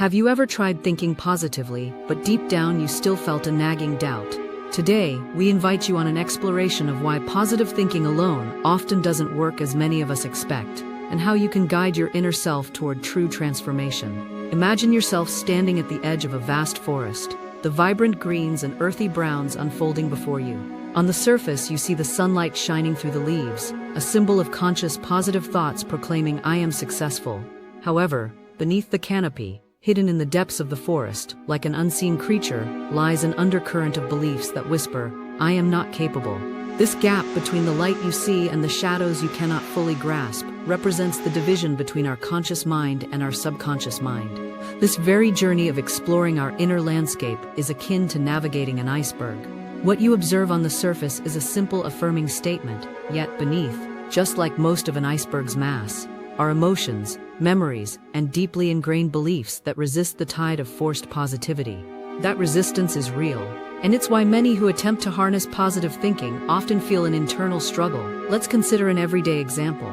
Have you ever tried thinking positively, but deep down you still felt a nagging doubt? Today, we invite you on an exploration of why positive thinking alone often doesn't work as many of us expect, and how you can guide your inner self toward true transformation. Imagine yourself standing at the edge of a vast forest, the vibrant greens and earthy browns unfolding before you. On the surface, you see the sunlight shining through the leaves, a symbol of conscious positive thoughts proclaiming "I am successful." However, beneath the canopy, hidden in the depths of the forest, like an unseen creature, lies an undercurrent of beliefs that whisper, "I am not capable." This gap between the light you see and the shadows you cannot fully grasp represents the division between our conscious mind and our subconscious mind. This very journey of exploring our inner landscape is akin to navigating an iceberg. What you observe on the surface is a simple affirming statement, yet beneath, just like most of an iceberg's mass, are emotions, memories, and deeply ingrained beliefs that resist the tide of forced positivity. That resistance is real, and it's why many who attempt to harness positive thinking often feel an internal struggle. Let's consider an everyday example.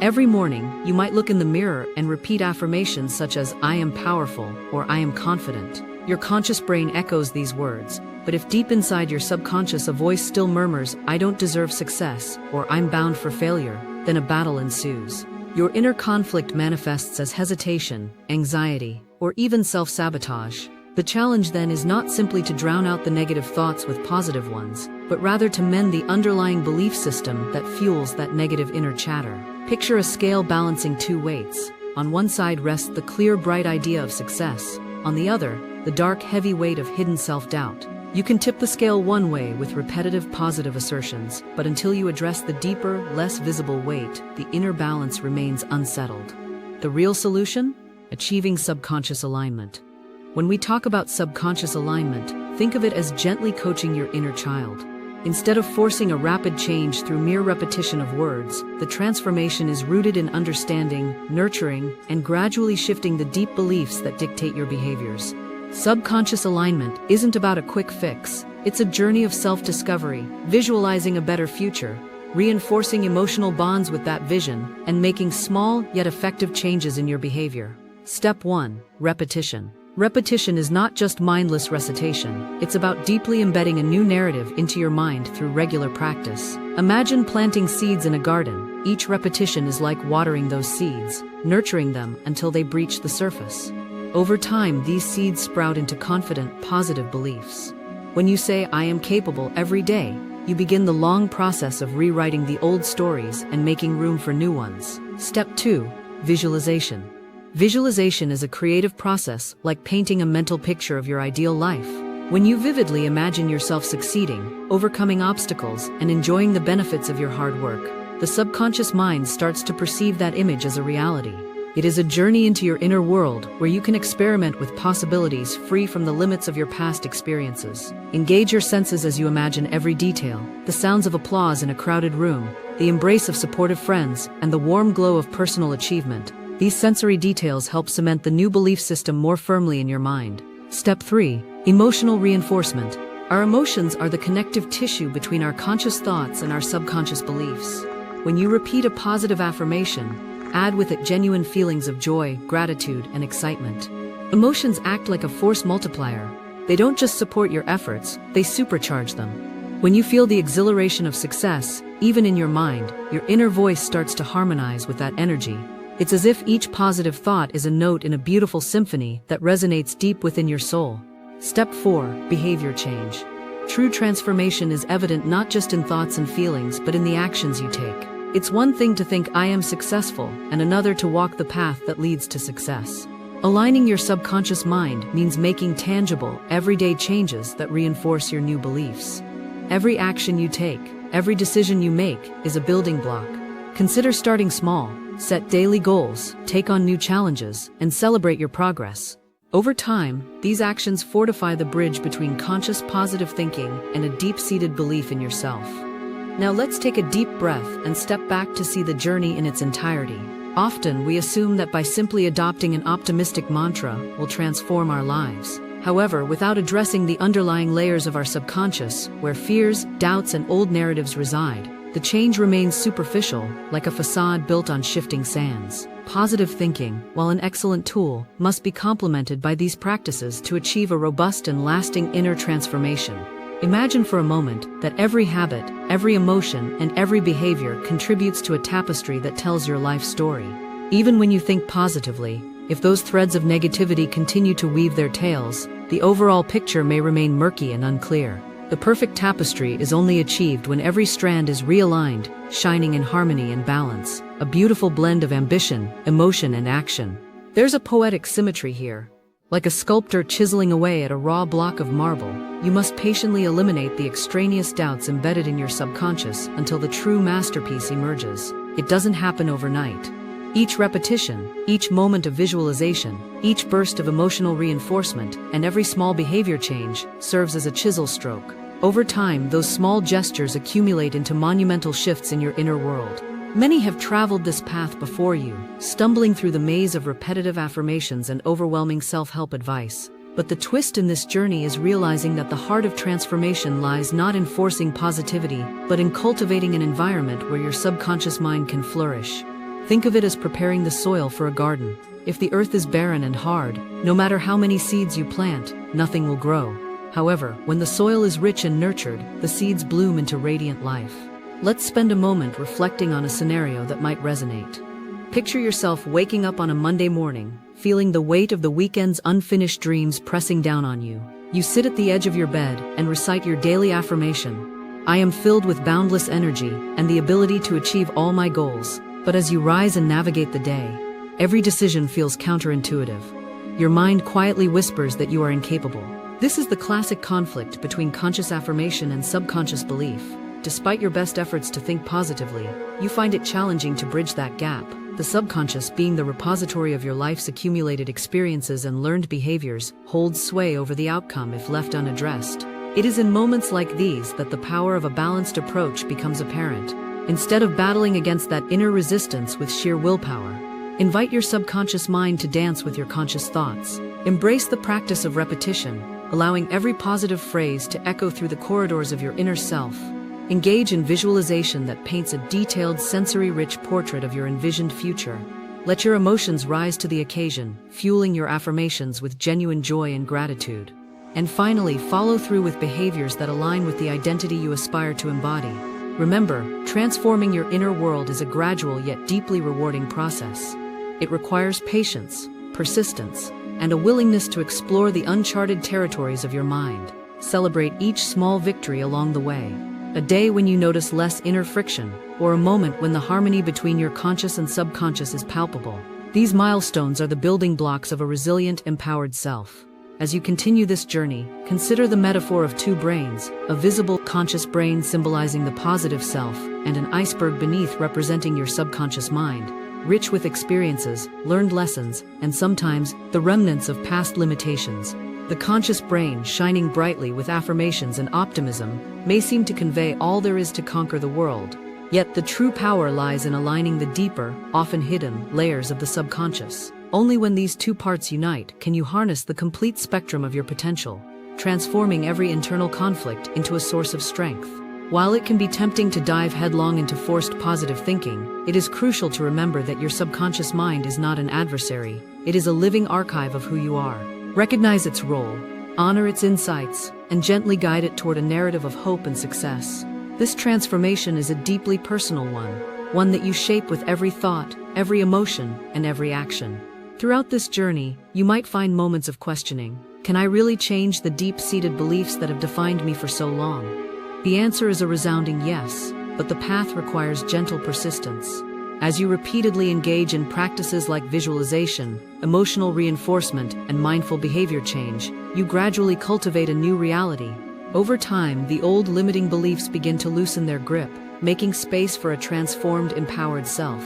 Every morning, you might look in the mirror and repeat affirmations such as "I am powerful" or "I am confident." Your conscious brain echoes these words, but if deep inside your subconscious a voice still murmurs, "I don't deserve success" or "I'm bound for failure," then a battle ensues. Your inner conflict manifests as hesitation, anxiety, or even self-sabotage. The challenge then is not simply to drown out the negative thoughts with positive ones, but rather to mend the underlying belief system that fuels that negative inner chatter. Picture a scale balancing two weights. On one side rests the clear, bright idea of success. On the other, the dark, heavy weight of hidden self-doubt. You can tip the scale one way with repetitive positive assertions, but until you address the deeper, less visible weight, the inner balance remains unsettled. The real solution? Achieving subconscious alignment. When we talk about subconscious alignment, think of it as gently coaching your inner child. Instead of forcing a rapid change through mere repetition of words, the transformation is rooted in understanding, nurturing, and gradually shifting the deep beliefs that dictate your behaviors. Subconscious alignment isn't about a quick fix. It's a journey of self-discovery, visualizing a better future, reinforcing emotional bonds with that vision, and making small yet effective changes in your behavior. Step 1. Repetition. Repetition is not just mindless recitation, it's about deeply embedding a new narrative into your mind through regular practice. Imagine planting seeds in a garden. Each repetition is like watering those seeds, nurturing them until they breach the surface. Over time, these seeds sprout into confident, positive beliefs. When you say "I am capable" every day, you begin the long process of rewriting the old stories and making room for new ones. Step 2. Visualization. Visualization is a creative process like painting a mental picture of your ideal life. When you vividly imagine yourself succeeding, overcoming obstacles, and enjoying the benefits of your hard work, the subconscious mind starts to perceive that image as a reality. It is a journey into your inner world where you can experiment with possibilities free from the limits of your past experiences. Engage your senses as you imagine every detail: the sounds of applause in a crowded room, the embrace of supportive friends, and the warm glow of personal achievement. These sensory details help cement the new belief system more firmly in your mind. Step 3. Emotional reinforcement. Our emotions are the connective tissue between our conscious thoughts and our subconscious beliefs. When you repeat a positive affirmation, add with it genuine feelings of joy, gratitude, and excitement. Emotions act like a force multiplier. They don't just support your efforts, they supercharge them. When you feel the exhilaration of success, even in your mind, your inner voice starts to harmonize with that energy. It's as if each positive thought is a note in a beautiful symphony that resonates deep within your soul. Step 4. Behavior change. True transformation is evident not just in thoughts and feelings, but in the actions you take. It's one thing to think "I am successful," and another to walk the path that leads to success. Aligning your subconscious mind means making tangible, everyday changes that reinforce your new beliefs. Every action you take, every decision you make, is a building block. Consider starting small. Set daily goals, take on new challenges, and celebrate your progress. Over time, these actions fortify the bridge between conscious positive thinking and a deep-seated belief in yourself. Now let's take a deep breath and step back to see the journey in its entirety. Often, we assume that by simply adopting an optimistic mantra, we'll transform our lives. However, without addressing the underlying layers of our subconscious, where fears, doubts, and old narratives reside, the change remains superficial, like a facade built on shifting sands. Positive thinking, while an excellent tool, must be complemented by these practices to achieve a robust and lasting inner transformation. Imagine for a moment that every habit, every emotion, and every behavior contributes to a tapestry that tells your life story. Even when you think positively, if those threads of negativity continue to weave their tales, the overall picture may remain murky and unclear. The perfect tapestry is only achieved when every strand is realigned, shining in harmony and balance, a beautiful blend of ambition, emotion, and action. There's a poetic symmetry here. Like a sculptor chiseling away at a raw block of marble, you must patiently eliminate the extraneous doubts embedded in your subconscious until the true masterpiece emerges. It doesn't happen overnight. Each repetition, each moment of visualization, each burst of emotional reinforcement, and every small behavior change serves as a chisel stroke. Over time, those small gestures accumulate into monumental shifts in your inner world. Many have traveled this path before you, stumbling through the maze of repetitive affirmations and overwhelming self-help advice. But the twist in this journey is realizing that the heart of transformation lies not in forcing positivity, but in cultivating an environment where your subconscious mind can flourish. Think of it as preparing the soil for a garden. If the earth is barren and hard, no matter how many seeds you plant, nothing will grow. However, when the soil is rich and nurtured, the seeds bloom into radiant life. Let's spend a moment reflecting on a scenario that might resonate. Picture yourself waking up on a Monday morning, feeling the weight of the weekend's unfinished dreams pressing down on you. You sit at the edge of your bed and recite your daily affirmation. I am filled with boundless energy and the ability to achieve all my goals. But as you rise and navigate the day, every decision feels counterintuitive. Your mind quietly whispers that you are incapable. This is the classic conflict between conscious affirmation and subconscious belief. Despite your best efforts to think positively, you find it challenging to bridge that gap. The subconscious, being the repository of your life's accumulated experiences and learned behaviors, holds sway over the outcome if left unaddressed. It is in moments like these that the power of a balanced approach becomes apparent. Instead of battling against that inner resistance with sheer willpower, invite your subconscious mind to dance with your conscious thoughts. Embrace the practice of repetition, allowing every positive phrase to echo through the corridors of your inner self. Engage in visualization that paints a detailed, sensory-rich portrait of your envisioned future. Let your emotions rise to the occasion, fueling your affirmations with genuine joy and gratitude. And finally, follow through with behaviors that align with the identity you aspire to embody. Remember, transforming your inner world is a gradual yet deeply rewarding process. It requires patience, persistence, and a willingness to explore the uncharted territories of your mind. Celebrate each small victory along the way. A day when you notice less inner friction, or a moment when the harmony between your conscious and subconscious is palpable. These milestones are the building blocks of a resilient, empowered self. As you continue this journey, consider the metaphor of two brains, a visible, conscious brain symbolizing the positive self, and an iceberg beneath representing your subconscious mind, rich with experiences, learned lessons, and sometimes the remnants of past limitations. The conscious brain, shining brightly with affirmations and optimism, may seem to convey all there is to conquer the world. Yet the true power lies in aligning the deeper, often hidden, layers of the subconscious. Only when these two parts unite can you harness the complete spectrum of your potential, transforming every internal conflict into a source of strength. While it can be tempting to dive headlong into forced positive thinking, it is crucial to remember that your subconscious mind is not an adversary. It is a living archive of who you are. Recognize its role, honor its insights, and gently guide it toward a narrative of hope and success. This transformation is a deeply personal one that you shape with every thought, every emotion, and every action. Throughout this journey, you might find moments of questioning. Can I really change the deep-seated beliefs that have defined me for so long? The answer is a resounding yes, but the path requires gentle persistence. As you repeatedly engage in practices like visualization, emotional reinforcement, and mindful behavior change, you gradually cultivate a new reality. Over time, the old limiting beliefs begin to loosen their grip, making space for a transformed, empowered self.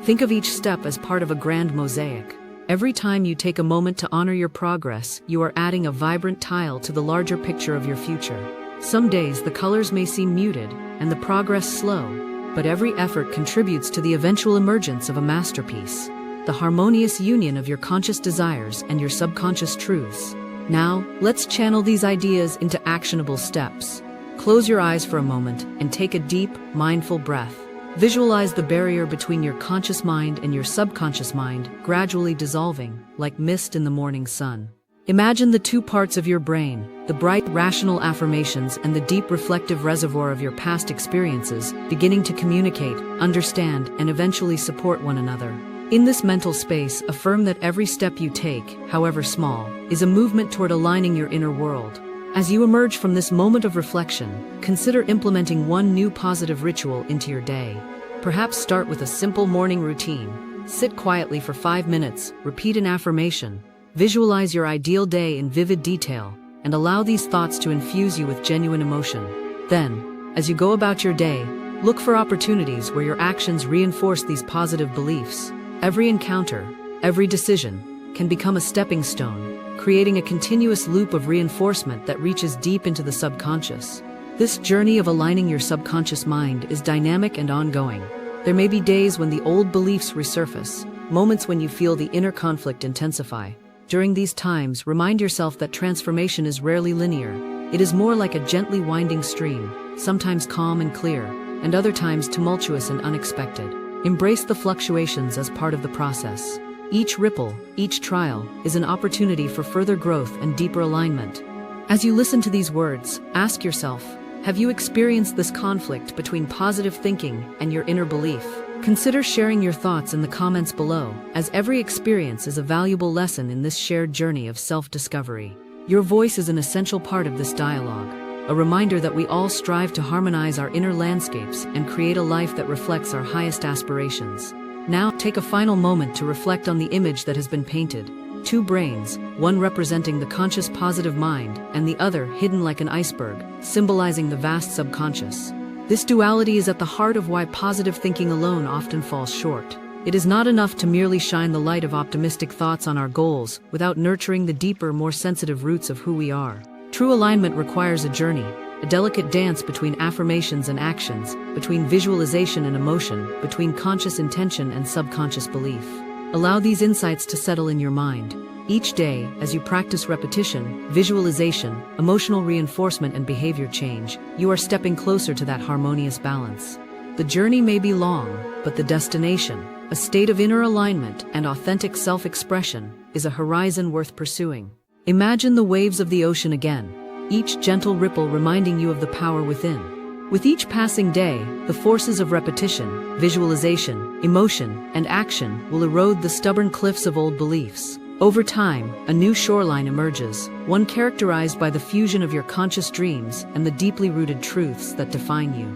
Think of each step as part of a grand mosaic. Every time you take a moment to honor your progress, you are adding a vibrant tile to the larger picture of your future. Some days the colors may seem muted, and the progress slow, but every effort contributes to the eventual emergence of a masterpiece, the harmonious union of your conscious desires and your subconscious truths. Now, let's channel these ideas into actionable steps. Close your eyes for a moment and take a deep, mindful breath. Visualize the barrier between your conscious mind and your subconscious mind gradually dissolving, like mist in the morning sun. Imagine the two parts of your brain, the bright, rational affirmations and the deep, reflective reservoir of your past experiences, beginning to communicate, understand, and eventually support one another. In this mental space, affirm that every step you take, however small, is a movement toward aligning your inner world. As you emerge from this moment of reflection, consider implementing one new positive ritual into your day. Perhaps start with a simple morning routine. Sit quietly for 5 minutes, repeat an affirmation, visualize your ideal day in vivid detail, and allow these thoughts to infuse you with genuine emotion. Then, as you go about your day, look for opportunities where your actions reinforce these positive beliefs. Every encounter, every decision, can become a stepping stone, creating a continuous loop of reinforcement that reaches deep into the subconscious. This journey of aligning your subconscious mind is dynamic and ongoing. There may be days when the old beliefs resurface, moments when you feel the inner conflict intensify. During these times, remind yourself that transformation is rarely linear. It is more like a gently winding stream, sometimes calm and clear, and other times tumultuous and unexpected. Embrace the fluctuations as part of the process. Each ripple, each trial, is an opportunity for further growth and deeper alignment. As you listen to these words, ask yourself, have you experienced this conflict between positive thinking and your inner belief? Consider sharing your thoughts in the comments below, as every experience is a valuable lesson in this shared journey of self-discovery. Your voice is an essential part of this dialogue, a reminder that we all strive to harmonize our inner landscapes and create a life that reflects our highest aspirations. Now, take a final moment to reflect on the image that has been painted. Two brains, one representing the conscious positive mind, and the other hidden like an iceberg, symbolizing the vast subconscious. This duality is at the heart of why positive thinking alone often falls short. It is not enough to merely shine the light of optimistic thoughts on our goals without nurturing the deeper, more sensitive roots of who we are. True alignment requires a journey, a delicate dance between affirmations and actions, between visualization and emotion, between conscious intention and subconscious belief. Allow these insights to settle in your mind. Each day, as you practice repetition, visualization, emotional reinforcement, and behavior change, you are stepping closer to that harmonious balance. The journey may be long, but the destination, a state of inner alignment and authentic self-expression, is a horizon worth pursuing. Imagine the waves of the ocean again, each gentle ripple reminding you of the power within. With each passing day, the forces of repetition, visualization, emotion, and action will erode the stubborn cliffs of old beliefs. Over time, a new shoreline emerges, one characterized by the fusion of your conscious dreams and the deeply rooted truths that define you.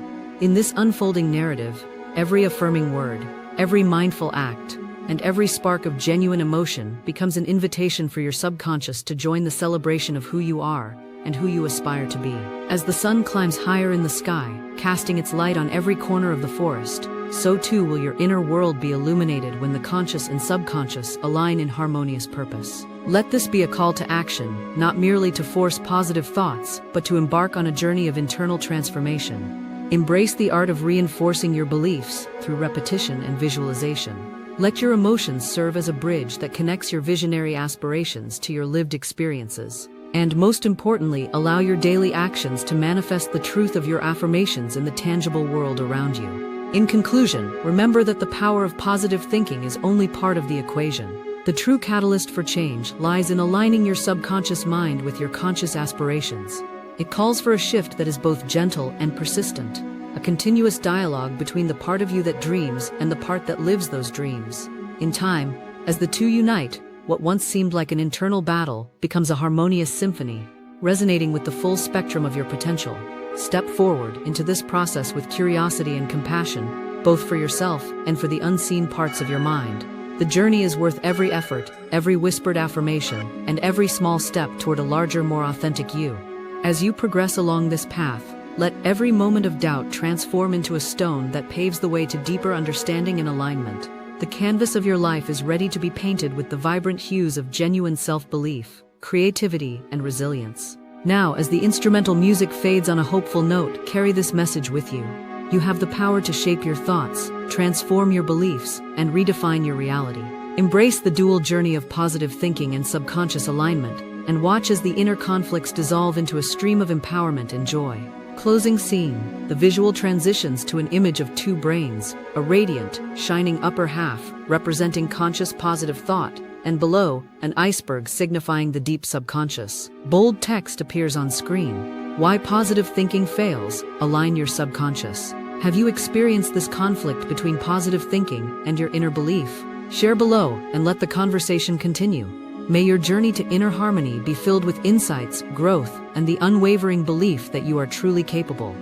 In this unfolding narrative, every affirming word, every mindful act, and every spark of genuine emotion becomes an invitation for your subconscious to join the celebration of who you are and who you aspire to be. As the sun climbs higher in the sky, casting its light on every corner of the forest, so too will your inner world be illuminated when the conscious and subconscious align in harmonious purpose. Let this be a call to action, not merely to force positive thoughts, but to embark on a journey of internal transformation. Embrace the art of reinforcing your beliefs through repetition and visualization. Let your emotions serve as a bridge that connects your visionary aspirations to your lived experiences. And most importantly, allow your daily actions to manifest the truth of your affirmations in the tangible world around you. In conclusion, remember that the power of positive thinking is only part of the equation. The true catalyst for change lies in aligning your subconscious mind with your conscious aspirations. It calls for a shift that is both gentle and persistent, a continuous dialogue between the part of you that dreams and the part that lives those dreams. In time, as the two unite, what once seemed like an internal battle becomes a harmonious symphony, resonating with the full spectrum of your potential. Step forward into this process with curiosity and compassion, both for yourself and for the unseen parts of your mind. The journey is worth every effort, every whispered affirmation, and every small step toward a larger, more authentic you. As you progress along this path, let every moment of doubt transform into a stone that paves the way to deeper understanding and alignment. The canvas of your life is ready to be painted with the vibrant hues of genuine self-belief, creativity, and resilience. Now, as the instrumental music fades on a hopeful note, carry this message with you. You have the power to shape your thoughts, transform your beliefs, and redefine your reality. Embrace the dual journey of positive thinking and subconscious alignment, and watch as the inner conflicts dissolve into a stream of empowerment and joy. Closing scene. The visual transitions to an image of two brains, a radiant, shining upper half, representing conscious positive thought, and below, an iceberg signifying the deep subconscious. Bold text appears on screen. Why positive thinking fails. Align your subconscious. Have you experienced this conflict between positive thinking and your inner belief? Share below and let the conversation continue. May your journey to inner harmony be filled with insights, growth, and the unwavering belief that you are truly capable.